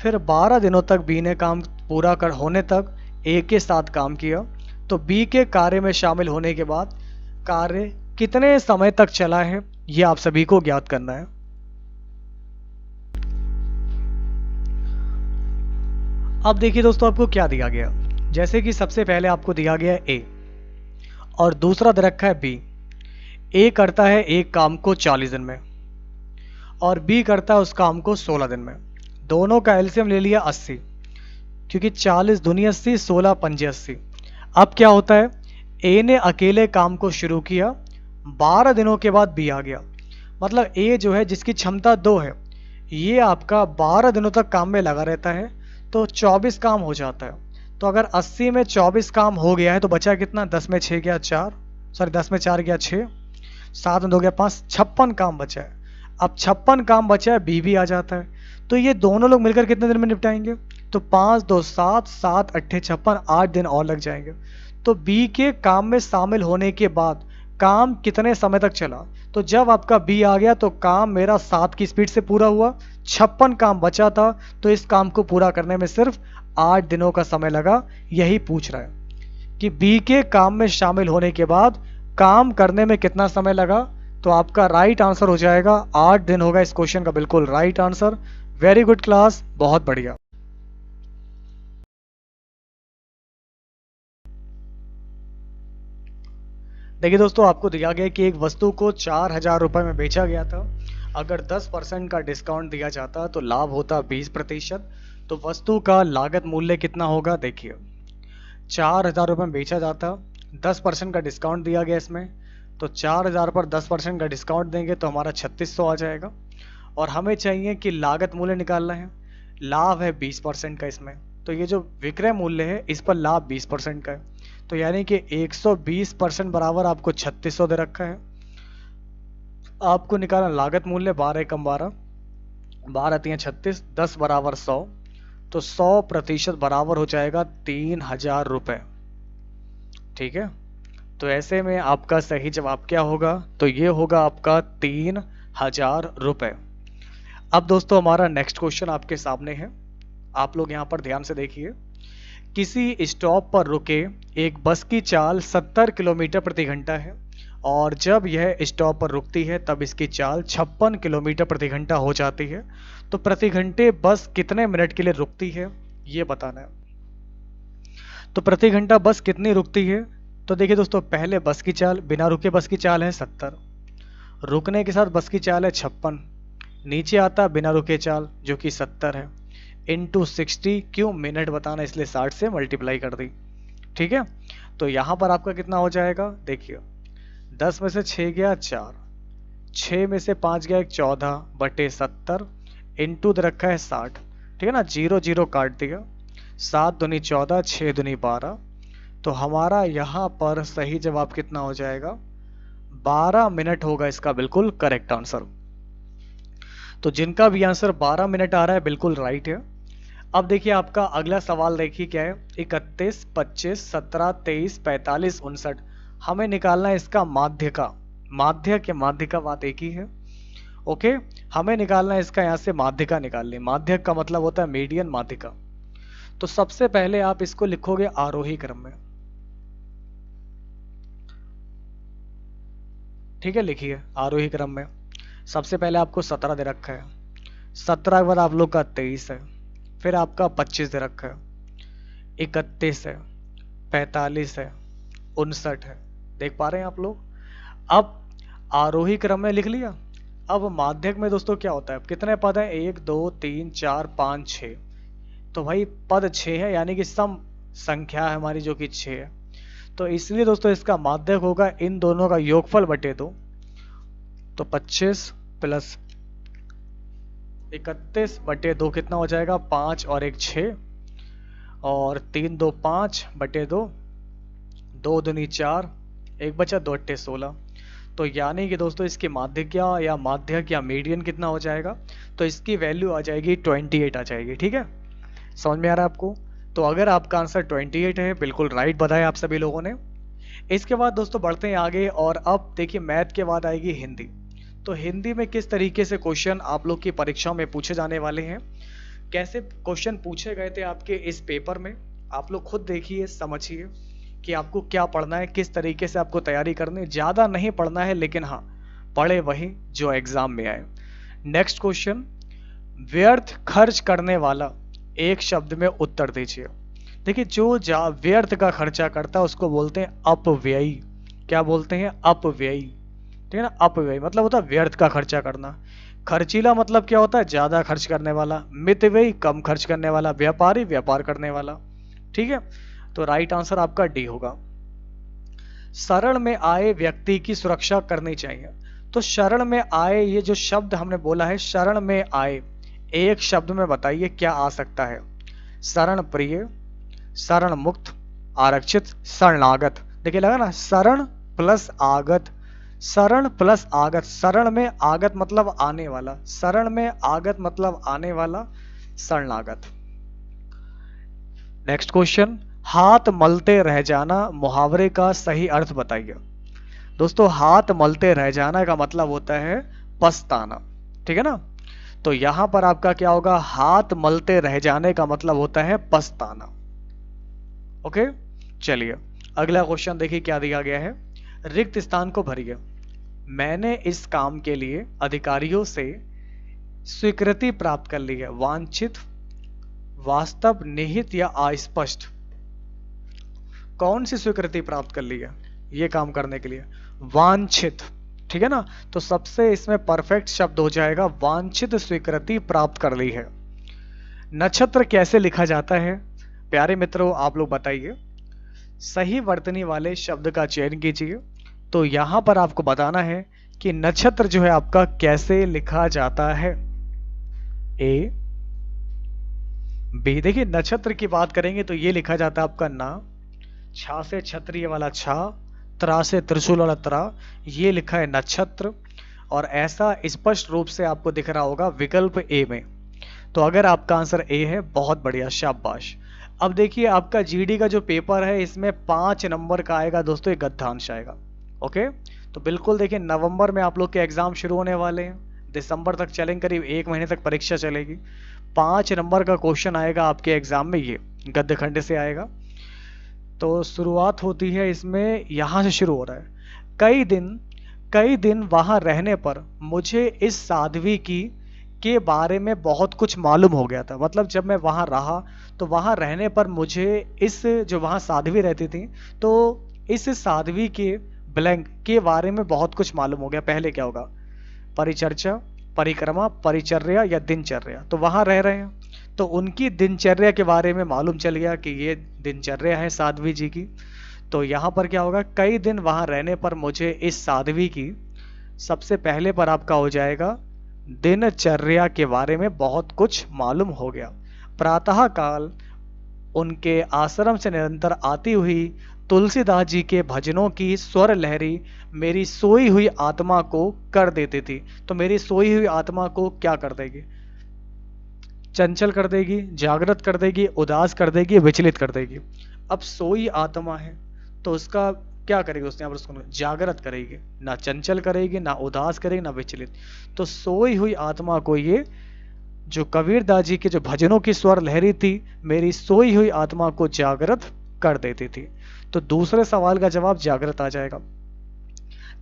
फिर 12 दिनों तक बी ने काम पूरा कर होने तक ए के साथ काम किया। तो बी के कार्य में शामिल होने के बाद कार्य कितने समय तक चला है ये आप सभी को ज्ञात करना है। अब देखिए दोस्तों आपको क्या दिया गया, जैसे कि सबसे पहले आपको दिया गया ए और दूसरा दे रखा है बी। ए करता है एक काम को 40 दिन में और बी करता है उस काम को 16 दिन में। दोनों का एलसीएम ले लिया 80, क्योंकि 40 दूनी 80, 16 पंजे 80। अब क्या होता है, ए ने अकेले काम को शुरू किया, 12 दिनों के बाद बी आ गया। मतलब ए जो है जिसकी क्षमता 2 है, ये आपका 12 दिनों तक काम में लगा रहता है, तो 24 काम हो जाता है। तो अगर 80 में 24 काम हो गया है तो बचा कितना? 10 में 6 गया 4, सॉरी 10 में 4 गया 6, 7 में 2 गया 5, 56 काम बचा है। अब 56 काम बचा है, बी भी आ जाता है। तो ये दोनों लोग मिलकर कितने दिन में निपटाएंगे? तो 5 2 7, 7 अट्ठे 56, 8 दिन और लग जाएंगे। तो बी के काम में शामिल होने के बाद काम कितने समय तक चला? तो जब आपका बी आ गया तो काम मेरा 7 की स्पीड से पूरा हुआ, 56 काम बचा था, तो इस काम को पूरा करने में सिर्फ 8 दिनों का समय लगा। यही पूछ रहा है कि बी के काम में शामिल होने के बाद काम करने में कितना समय लगा। तो आपका राइट आंसर हो जाएगा 8 दिन होगा इस क्वेश्चन का बिल्कुल right answer. Very good class, बहुत बढ़िया। देखिए दोस्तों, आपको दिया गया कि एक वस्तु को 4,000 रुपए में बेचा गया था। अगर 10% का डिस्काउंट दिया जाता तो लाभ होता 20%। तो वस्तु का लागत मूल्य कितना होगा? देखिए, 4,000 रुपये में बेचा जाता, 10% का डिस्काउंट दिया गया इसमें, तो 4,000 पर 10% का डिस्काउंट देंगे तो हमारा 3600 आ जाएगा। और हमें चाहिए कि लागत मूल्य निकालना है, लाभ है 20% का इसमें, तो ये जो विक्रय मूल्य है इस पर लाभ 20% का है, तो यानी कि 120% बराबर आपको 3600 दे रखा है। आपको निकालना लागत मूल्य, 12 कम 12, 12 3 36, 10 बराबर 100, तो 100% बराबर हो जाएगा 3,000 रुपये। ठीक है, तो ऐसे में आपका सही जवाब क्या होगा? तो ये होगा आपका 3,000 रुपये। अब दोस्तों हमारा नेक्स्ट क्वेश्चन आपके सामने है, आप लोग यहाँ पर ध्यान से देखिए। किसी स्टॉप पर रुके एक बस की चाल 70 किलोमीटर प्रति घंटा है और जब यह स्टॉप पर रुकती है तब इसकी चाल 56 किलोमीटर प्रति घंटा हो जाती है। तो प्रति घंटे बस कितने मिनट के लिए रुकती है, ये बताना है। तो प्रति घंटा बस कितनी रुकती है? तो देखिए दोस्तों, पहले बस की चाल, बिना रुके बस की चाल है 70, रुकने के साथ बस की चाल है 56, नीचे आता बिना रुके चाल जो कि 70 है, इंटू 60, क्यों मिनट बताना इसलिए 60 से मल्टीप्लाई कर दी। ठीक है, तो यहाँ पर आपका कितना हो जाएगा? देखिए, 10 में से 6 गया 4, 6 में से 5 गया 14 बटे 70, इंटू दे रखा है 60। ठीक है ना, 0 0 काट दिया, 7 दूनी 14, 6 दूनी 12, तो हमारा यहाँ पर सही जवाब कितना हो जाएगा? 12 मिनट होगा इसका बिल्कुल करेक्ट आंसर। तो जिनका भी आंसर 12 मिनट आ रहा है बिल्कुल राइट है। अब देखिए आपका अगला सवाल, देखिए क्या है, 31, 25, 17, 23, 45, 59, हमें निकालना है इसका माध्य का। माध्य के माध्य का बात एक ही है। ओके, हमें निकालना है इसका, यहाँ से माध्य का निकाल लें। माध्य का मतलब होता है मीडियन माध्य का। तो सबसे पहले आप इसको लिखोगे आरोही क्रम में। ठीक है, लिखिए आरोही क्रम में। सबसे पहले आपको 17 दे रखा है, 17 के बाद आप लोग का 23 है, फिर आपका 25 दे रखा है, 31 है, 45 है, 59 है। देख पा रहे हैं आप लोग? अब आरोही क्रम में लिख लिया। अब माध्यक में दोस्तों क्या होता है, कितने पद हैं? 1 2 3 4 5 6, तो भाई पद 6 है, यानी कि सम संख्या है हमारी जो कि 6 है। तो इसलिए दोस्तों इसका माध्यक होगा इन दोनों का योगफल बटे 2। तो 25 प्लस 31 बटे 2 कितना हो जाएगा? 5 और 1 6, और 3 2 5 बटे 2, 2 दूनी 4, 1 बचा 2 अट्ठे 16। तो यानी कि दोस्तों इसकी माध्यक या माध्यक या मीडियन कितना हो जाएगा? तो इसकी वैल्यू आ जाएगी 28 आ जाएगी। ठीक है, समझ में आ रहा है आपको? तो अगर आपका आंसर 28 है, बिल्कुल राइट बताया आप सभी लोगों ने। इसके बाद दोस्तों बढ़ते हैं आगे, और अब देखिए मैथ के बाद आएगी हिंदी। तो हिंदी में किस तरीके से क्वेश्चन आप लोग की परीक्षा में पूछे जाने वाले हैं, कैसे क्वेश्चन पूछे गए थे आपके इस पेपर में, आप लोग खुद देखिए, समझिए कि आपको क्या पढ़ना है, किस तरीके से आपको तैयारी करनी है। ज़्यादा नहीं पढ़ना है, लेकिन हाँ पढ़े वही जो एग्जाम में आए। नेक्स्ट क्वेश्चन, व्यर्थ खर्च करने वाला एक शब्द में उत्तर दीजिए। देखिए, जो व्यर्थ का खर्चा करता है उसको बोलते हैं अपव्ययी। क्या बोलते हैं? अपव्ययी। ठीक है ना, अपव्ययी मतलब होता है व्यर्थ का खर्चा करना। खर्चीला मतलब क्या होता है? ज्यादा खर्च करने वाला। मितव्ययी कम खर्च करने वाला। व्यापारी व्यापार करने वाला। ठीक है, तो राइट आंसर आपका डी होगा। शरण में आए व्यक्ति की सुरक्षा करनी चाहिए। तो शरण में आए, ये जो शब्द हमने बोला है शरण में आए, एक शब्द में बताइए क्या आ सकता है? शरण प्रिय, शरण मुक्त, आरक्षित, शरणागत। देखिए लगा ना, शरण प्लस आगत, शरण प्लस आगत। शरण में आगत मतलब आने वाला, शरण में आगत मतलब आने वाला, शरणागत। नेक्स्ट क्वेश्चन, हाथ मलते रह जाना मुहावरे का सही अर्थ बताइए। दोस्तों हाथ मलते रह जाना का मतलब होता है पछताना। ठीक है ना, तो यहां पर आपका क्या होगा? हाथ मलते रह जाने का मतलब होता है पछताना। ओके, चलिए अगला क्वेश्चन देखिए क्या दिया गया है। रिक्त स्थान को भरिए। मैंने इस काम के लिए अधिकारियों से स्वीकृति प्राप्त कर ली है। वांछित, वास्तव, निहित या अस्पष्ट? कौन सी स्वीकृति प्राप्त कर ली है? ये काम करने के लिए। वांछित, ठीक है ना, तो सबसे इसमें परफेक्ट शब्द हो जाएगा वांछित स्वीकृति प्राप्त कर ली है। नक्षत्र कैसे लिखा जाता है प्यारे मित्रों, आप लोग बताइए। सही वर्तनी वाले शब्द का चयन कीजिए। तो यहां पर आपको बताना है कि नक्षत्र जो है आपका कैसे लिखा जाता है। ए बी, देखिए नक्षत्र की बात करेंगे तो ये लिखा जाता है आपका ना, छा से क्षत्रिय वाला छा, त्रा से त्रिशूल वाला त्रा, ये लिखा है नक्षत्र। और ऐसा स्पष्ट रूप से आपको दिख रहा होगा विकल्प ए में। तो अगर आपका आंसर ए है, बहुत बढ़िया, शाबाश। अब देखिए आपका जीडी का जो पेपर है इसमें 5 नंबर का आएगा दोस्तों, एक गद्यांश आएगा। ओके, तो बिल्कुल देखिए नवंबर में आप लोग के एग्जाम शुरू होने वाले हैं, दिसंबर तक चलेंगे, करीब 1 महीने तक परीक्षा चलेगी। 5 नंबर का क्वेश्चन आएगा आपके एग्जाम में, ये गद्य खंड से आएगा। तो शुरुआत होती है इसमें, यहां से शुरू हो रहा है। कई दिन वहां रहने पर मुझे इस साध्वी के बारे में बहुत कुछ मालूम हो गया था। मतलब जब मैं वहां रहा तो वहां रहने पर मुझे इस, जो वहां साध्वी रहती थी, तो इस साध्वी के ब्लैंक के बारे में बहुत कुछ मालूम हो गया। पहले क्या होगा, परिचर्चा, परिक्रमा, परिचर्या या दिनचर्या। तो वहां रह रहे हैं तो उनकी दिनचर्या के बारे में मालूम चल गया कि ये दिनचर्या है साध्वी जी की। तो यहां पर क्या होगा, कई दिन वहां रहने पर मुझे इस साध्वी की, सबसे पहले पर आपका हो जाएगा दिनचर्या के बारे में बहुत कुछ मालूम हो गया। प्रातः काल उनके आश्रम से निरंतर आती हुई तुलसीदास जी के भजनों की स्वर लहरी मेरी सोई हुई आत्मा को कर देती थी। तो मेरी सोई हुई आत्मा को क्या कर देगी, चंचल कर देगी, जागृत कर देगी, उदास कर देगी, विचलित कर देगी। अब सोई आत्मा है तो उसका क्या करेगी, उसने उसको जागृत करेगी, ना चंचल करेगी, ना उदास करेगी, ना विचलित। तो सोई हुई आत्मा को ये जो कबीरदास जी के जो भजनों की स्वर लहरी थी मेरी सोई हुई आत्मा को जागृत कर देती थी। तो दूसरे सवाल का जवाब जागृत आ जाएगा।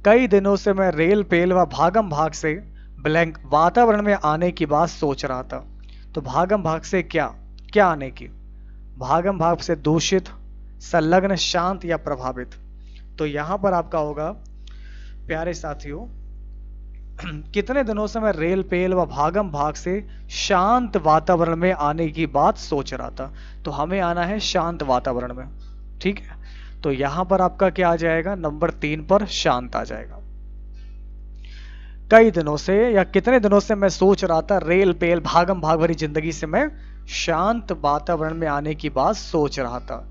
कई दिनों से मैं रेल पेल व भागम भाग से ब्लैंक वातावरण में आने की बात सोच रहा था। तो भागम भाग से क्या क्या आने की, भागम भाग से दूषित, संलग्न, शांत या प्रभावित। तो यहां पर आपका होगा प्यारे साथियों, कितने दिनों से मैं रेल पेल व भागम भाग से शांत वातावरण में आने की बात सोच रहा था। तो हमें आना है शांत वातावरण में, ठीक है। तो यहां पर आपका क्या आ जाएगा, नंबर 3 पर शांत आ जाएगा। कई दिनों से या कितने दिनों से मैं सोच रहा था रेल पेल भागम भाग भरी जिंदगी से मैं शांत वातावरण में आने की बात सोच रहा था।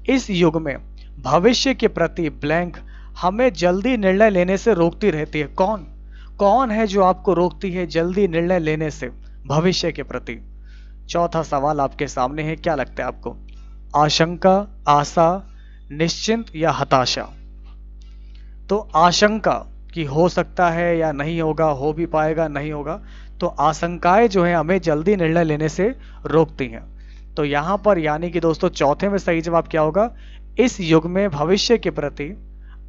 इस युग में भविष्य के प्रति ब्लैंक हमें जल्दी निर्णय लेने से रोकती रहती है। कौन है जो आपको रोकती है जल्दी निर्णय लेने से भविष्य के प्रति। चौथा सवाल आपके सामने है, क्या लगता है आपको, आशंका, आशा, निश्चिंत या हताशा। तो आशंका कि हो सकता है या नहीं होगा, हो भी पाएगा, नहीं होगा। तो आशंकाएं जो है हमें जल्दी निर्णय लेने से रोकती हैं। तो यहां पर यानी कि दोस्तों चौथे में सही जवाब क्या होगा, इस युग में भविष्य के प्रति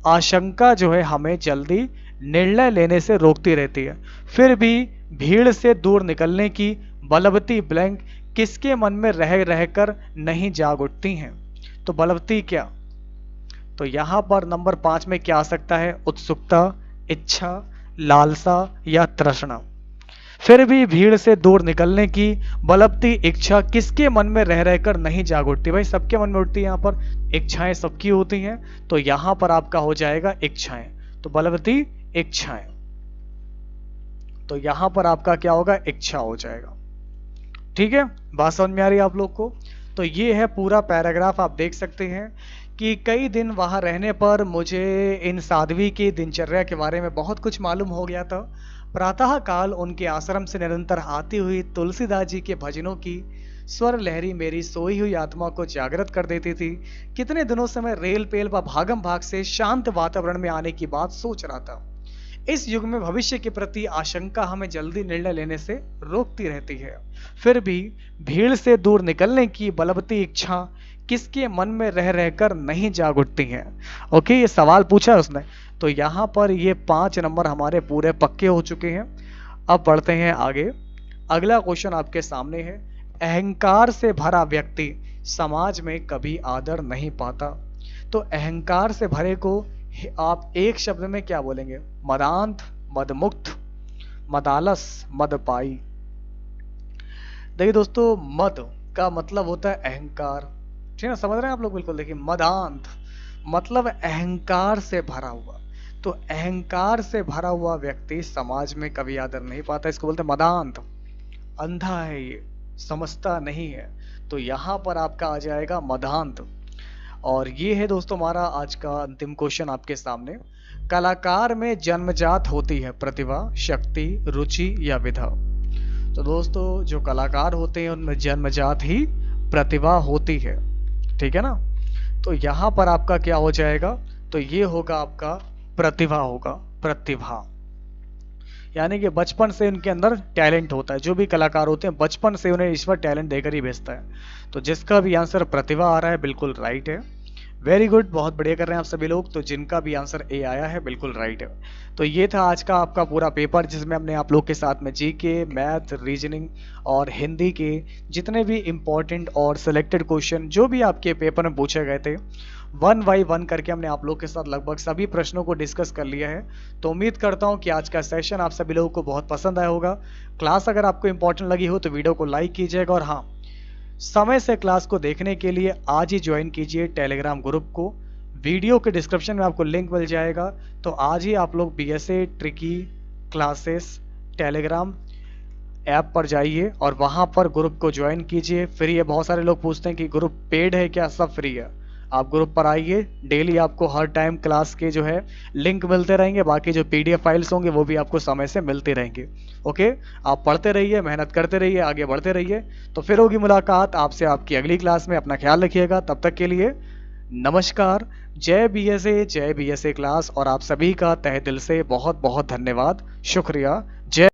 आशंका जो है हमें जल्दी निर्णय लेने से रोकती रहती है। फिर भी भीड़ से दूर निकलने की बलवती ब्लैंक किसके मन में रह रहकर नहीं जाग उठती हैं। तो बलवती क्या, तो यहां पर नंबर 5 में क्या आ सकता है, उत्सुकता, इच्छा, लालसा या तृष्णा। फिर भी भीड़ से दूर निकलने की बलवती इच्छा किसके मन में रह रहकर नहीं जाग उठती। भाई सबके मन में उठती है, यहाँ पर इच्छाएं सबकी होती हैं। तो यहां पर आपका हो जाएगा इच्छाएं, तो बलवती इच्छाएं। तो यहां पर आपका क्या होगा, इच्छा हो जाएगा। ठीक है, बात समझ में आ रही है आप लोग को। तो ये है पूरा पैराग्राफ, आप देख सकते हैं कि कई दिन वहां रहने पर मुझे इन साध्वी की दिनचर्या के बारे में बहुत कुछ मालूम हो गया था। प्रातः काल उनके आश्रम से निरंतर आती हुई तुलसीदास जी के भजनों की स्वर लहरी मेरी सोई हुई आत्मा को जागृत कर देती थी। कितने दिनों से मैं रेल पेल व भागम भाग से शांत वातावरण में आने की बात सोच रहा था। इस युग में भविष्य के प्रति आशंका हमें जल्दी निर्णय लेने से रोकती रहती है। फिर भी भीड़ से दूर निकलने की बलवती इच्छा किसके मन में रह रहकर नहीं जाग उठती है। ओके, ये सवाल पूछा है उसने। तो यहां पर ये 5 नंबर हमारे पूरे पक्के हो चुके हैं। अब बढ़ते हैं आगे। अगला क्वेश्चन आपके सामने है, अहंकार से भरा व्यक्ति समाज में कभी आदर नहीं पाता। तो अहंकार से भरे को आप एक शब्द में क्या बोलेंगे? मदांध, मदमुक्त, मदालस, मदपाई। देखिए दोस्तों, मद का मतलब होता है अहंकार, ठीक है ना, समझ रहे हैं आप लोग? बिल्कुल। देखिए मदांध मतलब अहंकार से भरा हुआ, तो अहंकार से भरा हुआ व्यक्ति समाज में कभी आदर नहीं पाता, इसको बोलते हैं मदांध। अंधा है ये, समझता नहीं है, तो यहाँ पर आपका आ जाएगा मदांध। और ये है दोस्तों हमारा आज का अंतिम क्वेश्चन आपके सामने। कलाकार में जन्मजात होती है प्रतिभा, शक्ति, रुचि या विधा? तो दोस्तों जो कलाकार होते हैं उनमें जन्मजात ही प्रतिभा होती है, ठीक है ना। तो यहाँ पर आपका क्या हो जाएगा? तो ये होगा आपका प्रतिभा होगा, प्रतिभा। यानी कि बचपन से उनके अंदर टैलेंट होता है। जो भी कलाकार होते हैं बचपन से उन्हें ईश्वर टैलेंट देकर ही भेजता है। तो जिसका भी आंसर प्रतिभा आ रहा है बिल्कुल राइट है। वेरी गुड, बहुत बढ़िया कर रहे हैं आप सभी लोग। तो जिनका भी आंसर ए आया है बिल्कुल राइट है। तो ये था आज का आपका पूरा पेपर, जिसमें हमने आप लोग के साथ में जीके, मैथ, रीजनिंग और हिंदी के जितने भी इंपॉर्टेंट और सिलेक्टेड क्वेश्चन जो भी आपके पेपर में पूछे गए थे, 1 बाय 1 करके हमने आप लोग के साथ लगभग सभी प्रश्नों को डिस्कस कर लिया है। तो उम्मीद करता हूं कि आज का सेशन आप सभी लोगों को बहुत पसंद आया होगा। क्लास अगर आपको इंपॉर्टेंट लगी हो तो वीडियो को लाइक कीजिएगा, और हाँ, समय से क्लास को देखने के लिए आज ही ज्वाइन कीजिए टेलीग्राम ग्रुप को। वीडियो के डिस्क्रिप्शन में आपको लिंक मिल जाएगा, तो आज ही आप लोग BSA tricky classes Telegram app पर जाइए और वहां पर ग्रुप को ज्वाइन कीजिए। फ्री है। बहुत सारे लोग पूछते हैं कि ग्रुप पेड है क्या? सब फ्री है। आप ग्रुप पर आइए, डेली आपको हर टाइम क्लास के जो है लिंक मिलते रहेंगे, बाकी जो पीडीएफ फाइल्स होंगे वो भी आपको समय से मिलते रहेंगे। ओके, आप पढ़ते रहिए, मेहनत करते रहिए, आगे बढ़ते रहिए। तो फिर होगी मुलाकात आपसे आपकी अगली क्लास में। अपना ख्याल रखिएगा, तब तक के लिए नमस्कार। जय बीएसए, जय बीएसए क्लास। और आप सभी का तहे दिल से बहुत बहुत धन्यवाद, शुक्रिया। जय